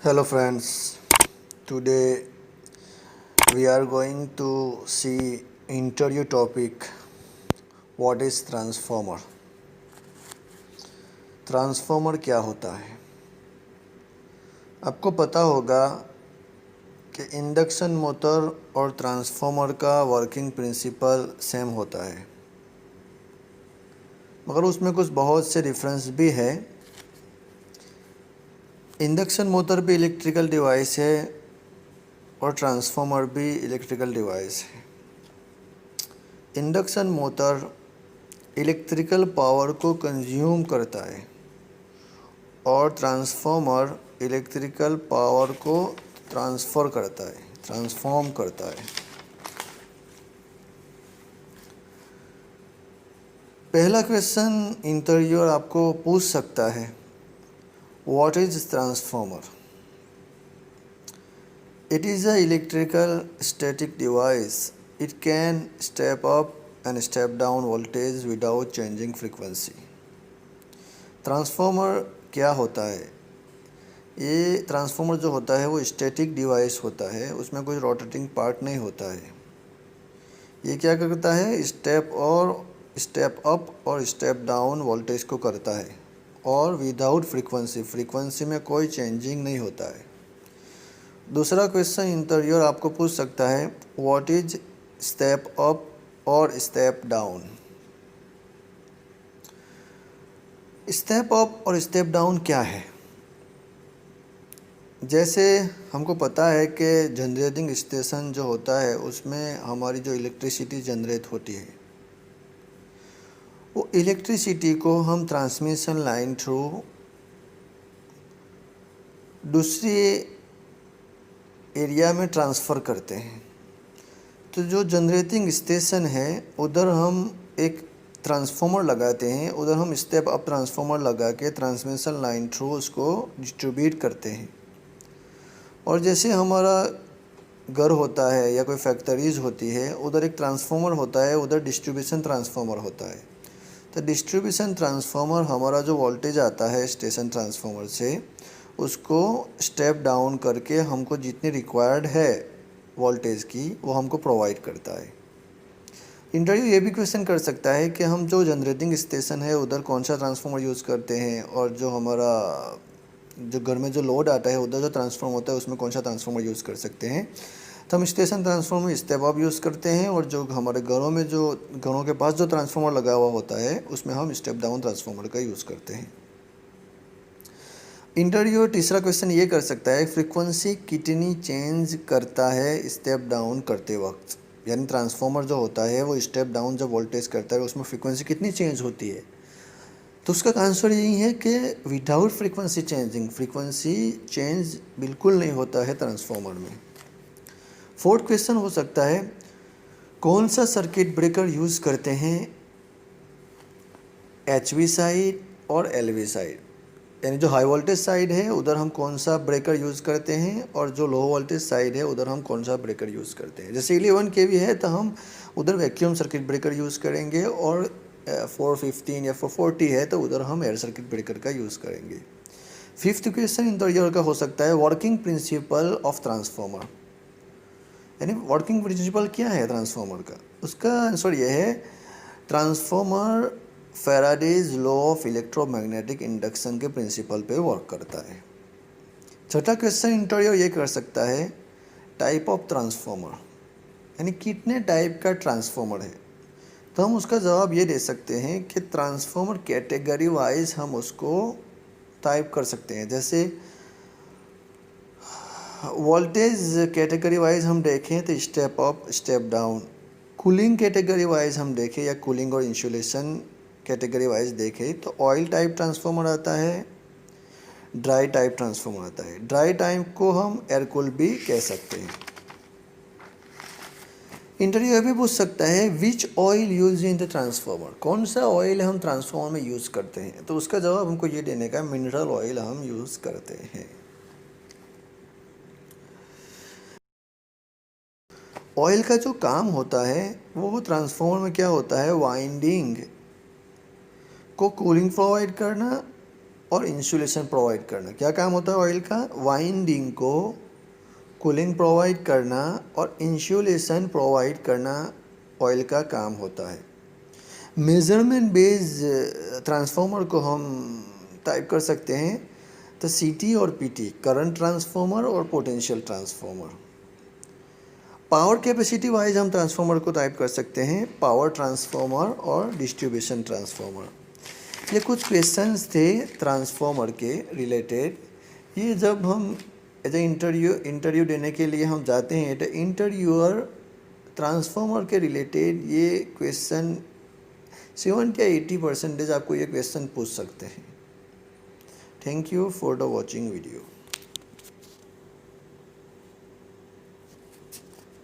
Hello friends, today we are going to see interview topic what is transformer. Transformer क्या होता है? आपको पता होगा कि इंडक्शन मोटर और ट्रांसफॉर्मर का वर्किंग प्रिंसिपल सेम होता है, मगर उसमें कुछ बहुत से डिफरेंस भी है। इंडक्शन मोटर भी इलेक्ट्रिकल डिवाइस है और ट्रांसफॉर्मर भी इलेक्ट्रिकल डिवाइस है। इंडक्शन मोटर इलेक्ट्रिकल पावर को कंज्यूम करता है और ट्रांसफॉर्मर इलेक्ट्रिकल पावर को ट्रांसफॉर्म करता है। पहला क्वेश्चन इंटरव्यूअर आपको पूछ सकता है, what is transformer? It is a electrical static device. It can step up and step down voltage without changing frequency. Transformer क्या होता है? ये ट्रांसफॉर्मर जो होता है वो स्टैटिक डिवाइस होता है, उसमें कोई रोटेटिंग पार्ट नहीं होता है। ये क्या करता है? स्टेप अप और स्टेप डाउन वोल्टेज को करता है और विदाउट फ्रीक्वेंसी में कोई चेंजिंग नहीं होता है। दूसरा क्वेश्चन इंटरव्यूअर आपको पूछ सकता है, व्हाट इज स्टेप अप और स्टेप डाउन? स्टेप अप और स्टेप डाउन क्या है? जैसे हमको पता है कि जनरेटिंग स्टेशन जो होता है उसमें हमारी जो इलेक्ट्रिसिटी जनरेट होती है, वो इलेक्ट्रिसिटी को हम ट्रांसमिशन लाइन थ्रू दूसरी एरिया में ट्रांसफ़र करते हैं। तो जो जनरेटिंग स्टेशन है उधर हम एक ट्रांसफॉर्मर लगाते हैं, उधर हम स्टेप अप ट्रांसफॉर्मर लगा के ट्रांसमिशन लाइन थ्रू उसको डिस्ट्रीब्यूट करते हैं। और जैसे हमारा घर होता है या कोई फैक्ट्रीज़ होती है, उधर एक ट्रांसफॉर्मर होता है, उधर डिस्ट्रीब्यूशन ट्रांसफॉर्मर होता है। तो डिस्ट्रीब्यूशन ट्रांसफॉर्मर हमारा जो वोल्टेज आता है स्टेशन ट्रांसफॉर्मर से, उसको स्टेप डाउन करके हमको जितनी रिक्वायर्ड है वोल्टेज की वो हमको प्रोवाइड करता है। इंटरव्यू ये भी क्वेश्चन कर सकता है कि हम जो जनरेटिंग स्टेशन है उधर कौन सा ट्रांसफॉर्मर यूज़ करते हैं, और जो हमारा जो घर में जो लोड आता है उधर जो ट्रांसफॉर्मर होता है उसमें कौन सा ट्रांसफॉर्मर यूज़ कर सकते हैं। तो हम station transformer step up use करते हैं, और जो हमारे घरों के पास जो ट्रांसफॉर्मर लगा हुआ होता है उसमें हम स्टेप डाउन ट्रांसफॉर्मर का यूज़ करते हैं। इंटरव्यू तीसरा क्वेश्चन ये कर सकता है, फ्रीक्वेंसी कितनी चेंज करता है स्टेप डाउन करते वक्त? यानी ट्रांसफॉर्मर जो होता है वो स्टेप डाउन जब वोल्टेज करता है उसमें फ्रीक्वेंसी कितनी चेंज होती है? तो उसका आंसर यही है कि विदाउट फ्रीक्वेंसी चेंज बिल्कुल नहीं होता है ट्रांसफॉर्मर में। फोर्थ क्वेश्चन हो सकता है, कौन सा सर्किट ब्रेकर यूज़ करते हैं HV साइड और LV साइड? यानी जो हाई वोल्टेज साइड है उधर हम कौन सा ब्रेकर यूज़ करते हैं, और जो लो वोल्टेज साइड है उधर हम कौन सा ब्रेकर यूज़ करते हैं। जैसे 11 kV है तो हम उधर वैक्यूम सर्किट ब्रेकर यूज़ करेंगे, और 415 या 440 है तो उधर हम एयर सर्किट ब्रेकर का यूज़ करेंगे। फिफ्थ क्वेश्चन इंटरव्यूअर का हो सकता है, वर्किंग प्रिंसिपल ऑफ ट्रांसफॉर्मर। यानी वर्किंग प्रिंसिपल क्या है ट्रांसफॉर्मर का? उसका आंसर यह है, transformer Faraday's law of electromagnetic induction के प्रिंसिपल पे वर्क करता है। छठा क्वेश्चन इंटरव्यूअर ये कर सकता है, टाइप ऑफ ट्रांसफॉर्मर, यानी कितने टाइप का ट्रांसफॉर्मर है? तो हम उसका जवाब ये दे सकते हैं कि ट्रांसफॉर्मर कैटेगरी वाइज हम उसको टाइप कर सकते हैं। जैसे वोल्टेज कैटेगरी वाइज हम देखें तो step up step down, cooling category wise हम देखें या कूलिंग और इंसुलेशन कैटेगरी वाइज देखें तो ऑयल टाइप ट्रांसफॉर्मर आता है, ड्राई टाइप ट्रांसफॉर्मर आता है। ड्राई टाइप को हम एयर कूल भी कह सकते हैं। इंटरव्यू ये भी पूछ सकता है, विच oil use in the transformer? कौन सा ऑयल हम ट्रांसफॉर्मर में यूज़ करते हैं? तो उसका जवाब हमको ये देने का, मिनरल ऑयल हम यूज़ करते हैं। ऑयल का जो काम होता है वो ट्रांसफॉर्मर में क्या होता है, वाइंडिंग को कूलिंग प्रोवाइड करना और इंसुलेशन प्रोवाइड करना। क्या काम होता है ऑयल का? वाइंडिंग को कूलिंग प्रोवाइड करना और इंसुलेशन प्रोवाइड करना ऑयल का काम होता है। मेजरमेंट बेस्ड ट्रांसफार्मर को हम टाइप कर सकते हैं तो CT और PT, करंट ट्रांसफार्मर और potential transformer. Power capacity wise हम ट्रांसफार्मर को टाइप कर सकते हैं पावर ट्रांसफार्मर और डिस्ट्रीब्यूशन ट्रांसफार्मर। ये कुछ क्वेश्चंस थे ट्रांसफार्मर के रिलेटेड। ये जब हम एज ए इंटरव्यू देने के लिए हम जाते हैं तो इंटरव्यूअर ट्रांसफार्मर के रिलेटेड ये क्वेश्चन 70 या 80% आपको ये क्वेश्चन पूछ सकते हैं। Thank you for the watching video.